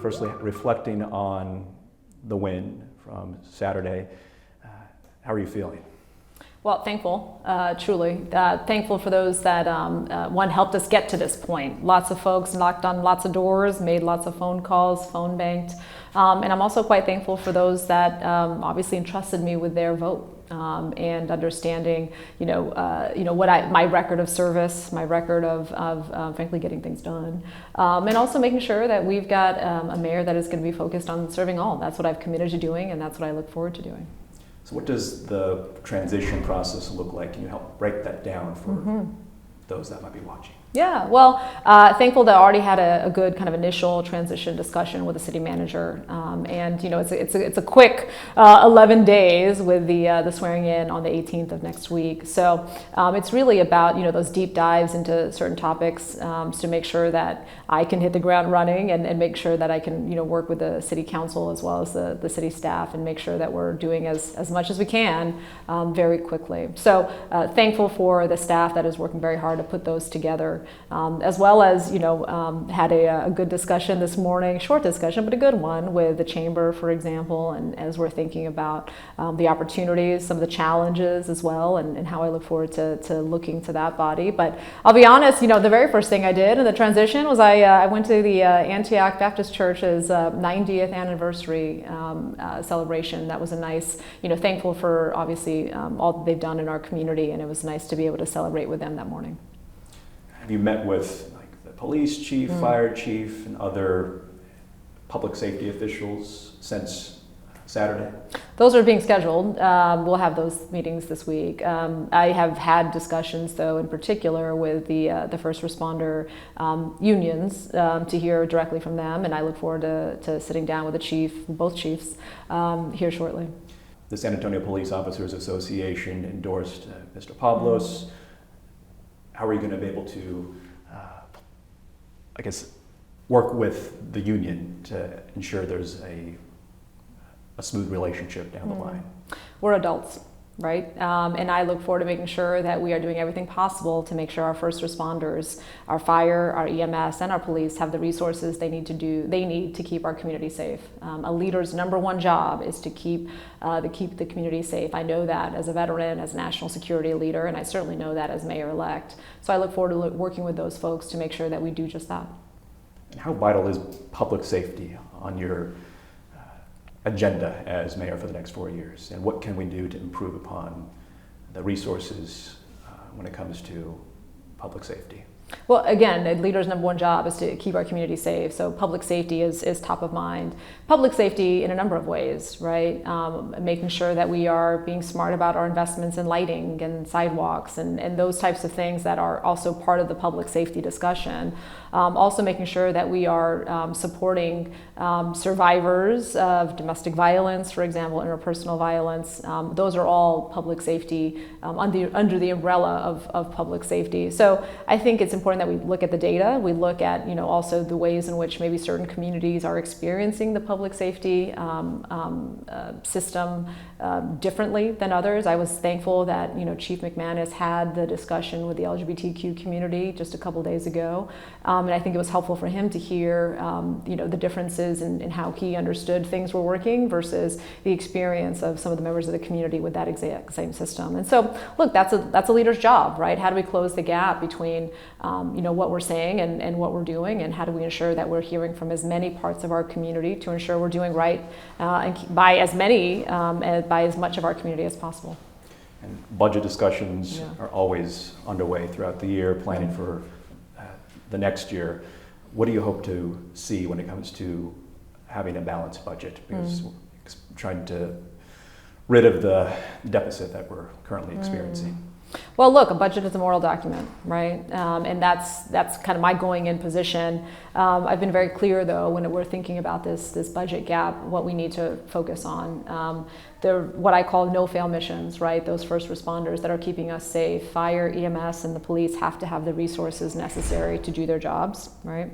Firstly, reflecting on the win from Saturday, how are you feeling? Well, thankful, truly. Thankful for those that, one, helped us get to this point. Lots of folks knocked on lots of doors, made lots of phone calls, phone banked. And I'm also quite thankful for those that obviously entrusted me with their vote. And understanding, my record of service, my record of frankly getting things done, and also making sure that we've got a mayor that is going to be focused on serving all. That's what I've committed to doing, and that's what I look forward to doing. So what does the transition process look like? Can you help break that down for those that might be watching? Yeah, well, thankful that I already had a good kind of initial transition discussion with the city manager, and it's a quick 11 days with the swearing in on the 18th of next week. So it's really about those deep dives into certain topics to make sure that I can hit the ground running and make sure that I can work with the city council as well as the city staff and make sure that we're doing as much as we can very quickly. So thankful for the staff that is working very hard to put those together. As well as, had a good discussion this morning, short discussion, but a good one with the chamber, for example, and as we're thinking about the opportunities, some of the challenges as well, and how I look forward to looking to that body. But I'll be honest, the very first thing I did in the transition was I went to the Antioch Baptist Church's 90th anniversary celebration. That was a nice, thankful for obviously all that they've done in our community, and it was nice to be able to celebrate with them that morning. Have you met with the police chief, fire chief, and other public safety officials since Saturday? Those are being scheduled. We'll have those meetings this week. I have had discussions, though, in particular with the first responder unions to hear directly from them, and I look forward to sitting down with the chief, both chiefs, here shortly. The San Antonio Police Officers Association endorsed Mr. Pablos. How are you going to be able to, work with the union to ensure there's a smooth relationship down the line? We're adults, right? And I look forward to making sure that we are doing everything possible to make sure our first responders, our fire, our EMS, and our police have the resources they need to keep our community safe. A leader's number one job is to keep the community safe. I know that as a veteran, as a national security leader, and I certainly know that as mayor-elect. So I look forward to working with those folks to make sure that we do just that. And how vital is public safety on your agenda as mayor for the next 4 years? And what can we do to improve upon the resources when it comes to public safety? Well, again, a leader's number one job is to keep our community safe. So public safety is top of mind. Public safety in a number of ways, right? Making sure that we are being smart about our investments in lighting and sidewalks and those types of things that are also part of the public safety discussion. Also making sure that we are supporting survivors of domestic violence, for example, interpersonal violence. Those are all public safety under the umbrella of public safety. So I think it's important that we look at the data. We look at also the ways in which maybe certain communities are experiencing the public safety system differently than others. I was thankful that Chief McManus had the discussion with the LGBTQ community just a couple days ago. And I think it was helpful for him to hear, the differences in how he understood things were working versus the experience of some of the members of the community with that exact same system. And so, look, that's a leader's job, right? How do we close the gap between, what we're saying and what we're doing, and how do we ensure that we're hearing from as many parts of our community to ensure we're doing right and by as much of our community as possible. And budget discussions are always underway throughout the year, planning for the next year. What do you hope to see when it comes to having a balanced budget? Because we're trying to rid of the deficit that we're currently experiencing. Well, look, a budget is a moral document, right? And that's kind of my going in position. I've been very clear, though, when we're thinking about this budget gap, what we need to focus on. They're what I call no-fail missions, right? Those first responders that are keeping us safe, fire, EMS, and the police have to have the resources necessary to do their jobs, right?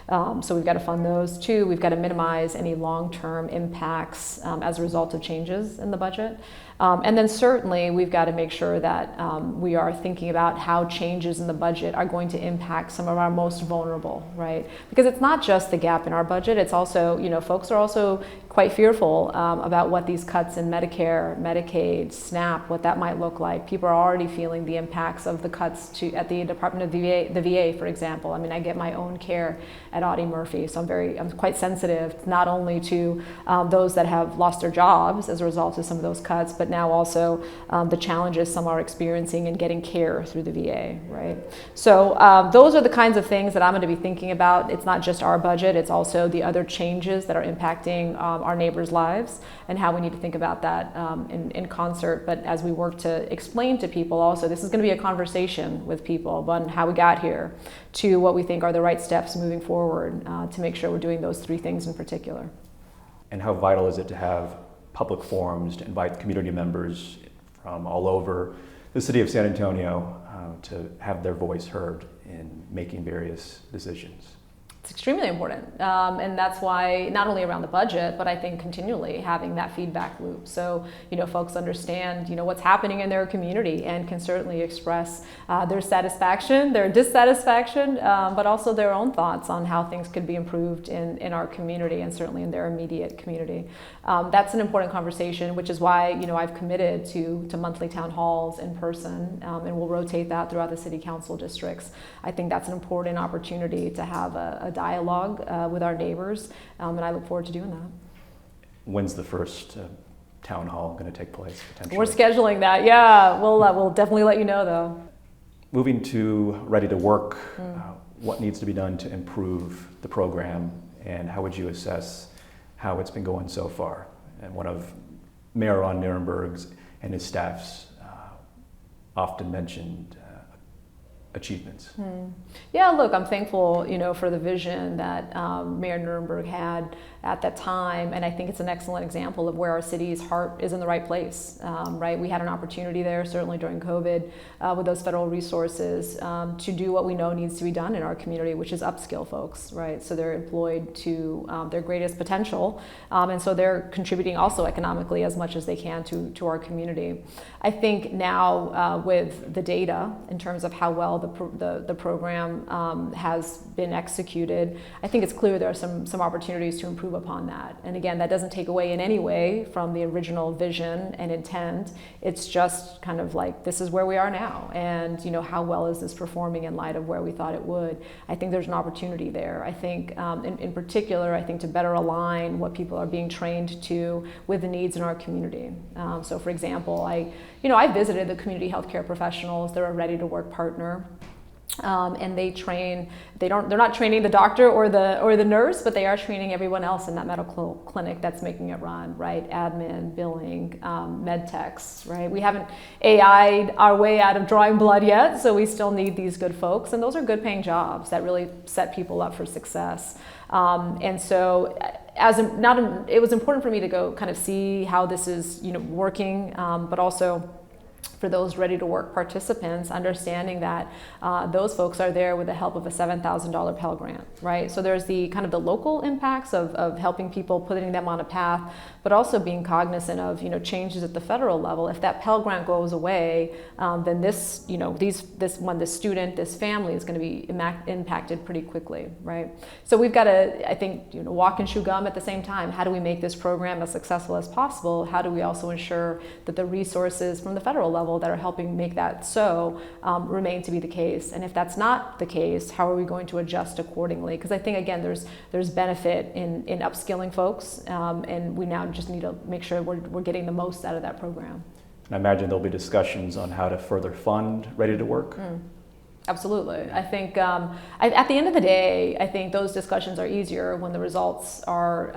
So we've got to fund those. Two, we've got to minimize any long-term impacts as a result of changes in the budget. And then certainly we've got to make sure that we are thinking about how changes in the budget are going to impact some of our most vulnerable, right? because it's not just the gap in our budget, it's also, folks are also quite fearful about what these cuts in Medicare, Medicaid, SNAP, what that might look like. People are already feeling the impacts of the cuts at the Department of the VA, for example. I mean, I get my own care at Audie Murphy, so I'm quite sensitive not only to those that have lost their jobs as a result of some of those cuts, but now also the challenges some are experiencing in getting care through the VA, right? So those are the kinds of things that I'm going to be thinking about. It's not just our budget, it's also the other changes that are impacting our neighbors' lives, and how we need to think about that in concert. But as we work to explain to people also, this is going to be a conversation with people about how we got here to what we think are the right steps moving forward to make sure we're doing those three things in particular. And how vital is it to have public forums to invite community members from all over the city of San Antonio to have their voice heard in making various decisions? It's extremely important, and that's why not only around the budget, but I think continually having that feedback loop. So folks understand what's happening in their community and can certainly express their satisfaction, their dissatisfaction, but also their own thoughts on how things could be improved in our community and certainly in their immediate community. That's an important conversation, which is why I've committed to monthly town halls in person, and we'll rotate that throughout the city council districts. I think that's an important opportunity to have a dialogue with our neighbors, and I look forward to doing that. When's the first town hall going to take place, potentially? We're scheduling that, yeah. We'll definitely let you know, though. Moving to Ready to Work, what needs to be done to improve the program, and how would you assess how it's been going so far? And one of Mayor Ron Nirenberg's and his staff's often mentioned achievements. Yeah, look, I'm thankful, for the vision that Mayor Nirenberg had at that time, and I think it's an excellent example of where our city's heart is in the right place, right? We had an opportunity there, certainly during COVID, with those federal resources, to do what we know needs to be done in our community, which is upskill folks, right? So they're employed to their greatest potential, and so they're contributing also economically as much as they can to our community. I think now with the data in terms of how well the program has been executed, I think it's clear there are some opportunities to improve upon that. And again, that doesn't take away in any way from the original vision and intent. It's just kind of like, this is where we are now, and how well is this performing in light of where we thought it would. I think there's an opportunity there. I think in particular, I think to better align what people are being trained to with the needs in our community. So for example, I visited the community healthcare professionals. They're a Ready to Work partner. And they train, they're not training the doctor or the nurse, but they are training everyone else in that medical clinic that's making it run, right? Admin, billing, med techs, right? We haven't AI'd our way out of drawing blood yet, so we still need these good folks, and those are good paying jobs that really set people up for success. And so it was important for me to go kind of see how this is working, but also for those Ready to Work participants, understanding that those folks are there with the help of a $7,000 Pell Grant, right? So there's the kind of the local impacts of helping people, putting them on a path, but also being cognizant of changes at the federal level. If that Pell Grant goes away, then this student, this family is going to be impacted pretty quickly, right? So we've got to, I think, walk and chew gum at the same time. How do we make this program as successful as possible? How do we also ensure that the resources from the federal level that are helping make that so remain to be the case? And if that's not the case, how are we going to adjust accordingly? Because I think, again, there's benefit in upskilling folks, and we now just need to make sure we're getting the most out of that program. And I imagine there'll be discussions on how to further fund Ready to Work. Absolutely. I think at the end of the day, I think those discussions are easier when the results are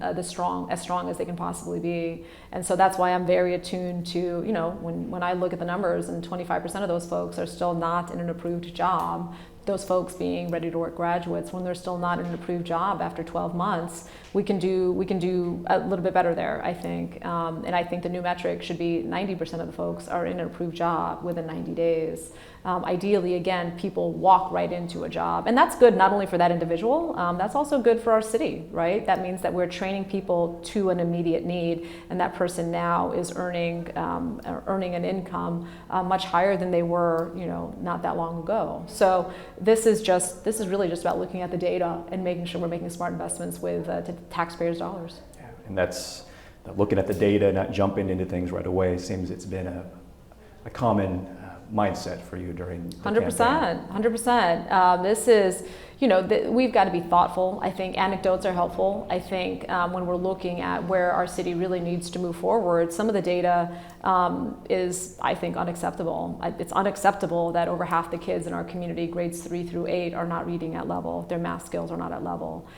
as strong as they can possibly be. And so that's why I'm very attuned to, when I look at the numbers and 25% of those folks are still not in an approved job, those folks being Ready to Work graduates, when they're still not in an approved job after 12 months, we can do a little bit better there, I think. And I think the new metric should be 90% of the folks are in an approved job within 90 days. Ideally, again, people walk right into a job. And that's good not only for that individual, that's also good for our city, right? That means that we're training people to an immediate need, and that person now is earning an income much higher than they were, not that long ago. So this is really just about looking at the data and making sure we're making smart investments with taxpayers' dollars. Yeah, and that's looking at the data, not jumping into things right away. Seems it's been a common mindset for you during the 100%, campaign. 100%. This is, we've got to be thoughtful. I think anecdotes are helpful. I think when we're looking at where our city really needs to move forward, some of the data is, I think, unacceptable. It's unacceptable that over half the kids in our community, grades 3 through 8, are not reading at level. Their math skills are not at level,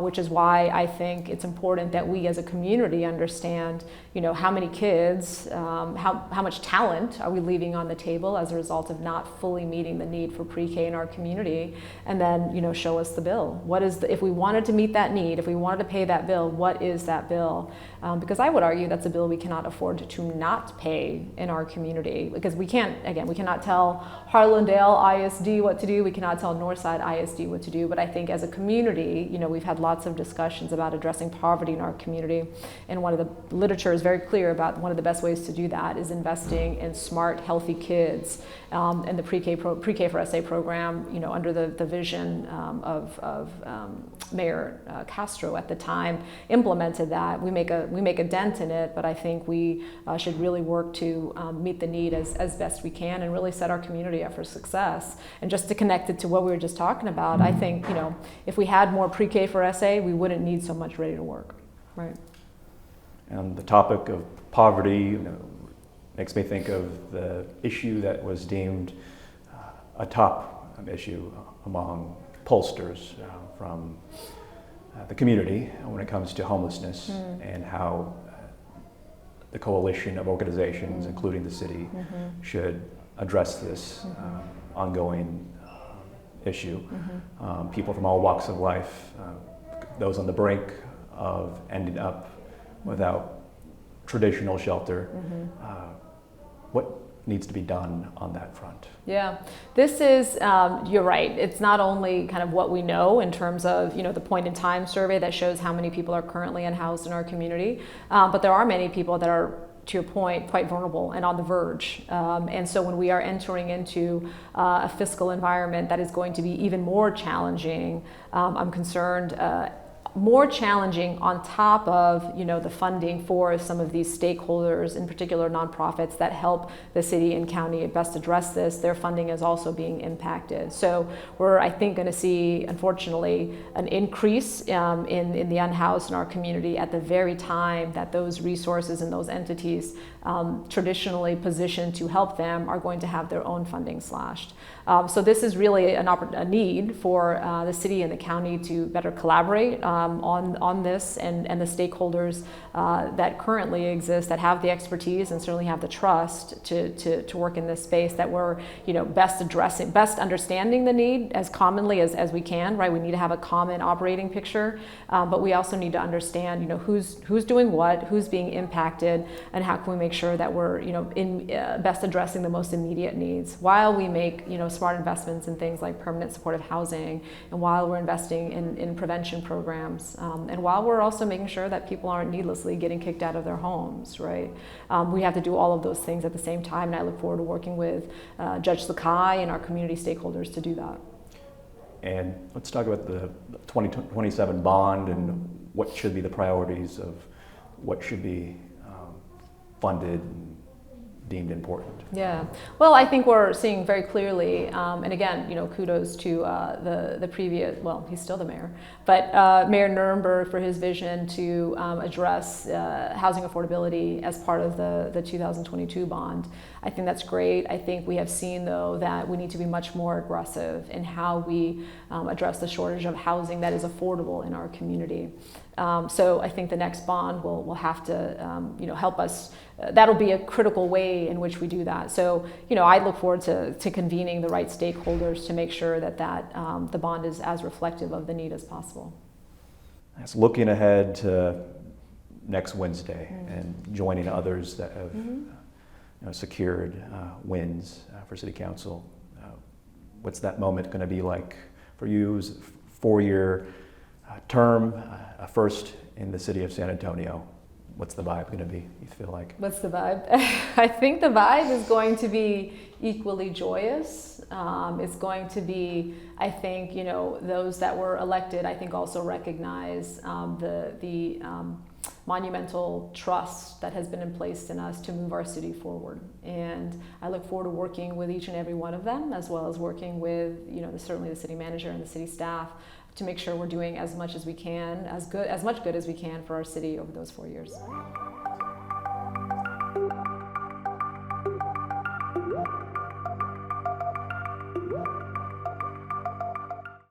which is why I think it's important that we as a community understand, how many kids, how much talent are we leaving on the table as a result of not fully meeting the need for pre-K in our community, and then, show us the bill. What is if we wanted to meet that need, if we wanted to pay that bill, what is that bill? Because I would argue that's a bill we cannot afford to not pay in our community, because we cannot tell Harlandale ISD what to do, we cannot tell Northside ISD what to do, but I think as a community, we've had lots of discussions about addressing poverty in our community, and one of the literature is very clear about one of the best ways to do that is investing in smart, healthy kids, and the pre-K for SA program, under the vision of Mayor Castro at the time implemented that. We make a dent in it, but I think we should really work to meet the need as best we can and really set our community up for success. And just to connect it to what we were just talking about, I think if we had more pre-K for SA, we wouldn't need so much ready to work, right? And the topic of poverty makes me think of the issue that was deemed a top issue among pollsters from the community when it comes to homelessness, and how the coalition of organizations, including the city, should address this ongoing issue. People from all walks of life, those on the brink of ending up without traditional shelter. What needs to be done on that front? Yeah, this is, you're right. It's not only kind of what we know in terms of, the point in time survey that shows how many people are currently unhoused in our community, but there are many people that are, to your point, quite vulnerable and on the verge. And so when we are entering into a fiscal environment that is going to be even more challenging, I'm concerned, more challenging on top of the funding for some of these stakeholders, in particular nonprofits that help the city and county best address this. Their funding is also being impacted. So we're, I think, going to see, unfortunately, an increase in the unhoused in our community at the very time that those resources and those entities traditionally positioned to help them are going to have their own funding slashed. So this is really a need for the city and the county to better collaborate on this, and the stakeholders that currently exist that have the expertise and certainly have the trust to work in this space, that we're best understanding the need as commonly as we can, right? We need to have a common operating picture, but we also need to understand who's doing what, who's being impacted, and how can we make sure that we're best addressing the most immediate needs while we make smart investments in things like permanent supportive housing, and while we're investing in prevention programs, and while we're also making sure that people aren't needlessly getting kicked out of their homes, right? We have to do all of those things at the same time, and I look forward to working with Judge Sakai and our community stakeholders to do that. And let's talk about the 2027 bond and what should be the priorities of what should be funded and deemed important. Yeah, well, I think we're seeing very clearly, and again, kudos to the previous, well, he's still the mayor, but Mayor Nuremberg for his vision to address housing affordability as part of the 2022 bond. I think that's great. I think we have seen, though, that we need to be much more aggressive in how we address the shortage of housing that is affordable in our community. So I think the next bond will have to help us. That'll be a critical way in which we do that. So I look forward to convening the right stakeholders to make sure that the bond is as reflective of the need as possible. Yes, looking ahead to next Wednesday and joining others that have secured wins for City Council. What's that moment going to be like for you? As a 4-year term, first in the city of San Antonio. What's the vibe going to be, you feel like? What's the vibe? I think the vibe is going to be equally joyous. It's going to be, I think, those that were elected, I think also recognize the monumental trust that has been in place in us to move our city forward. And I look forward to working with each and every one of them, as well as working with, certainly the city manager and the city staff, to make sure we're doing as much as we can, as much good as we can for our city over those 4 years.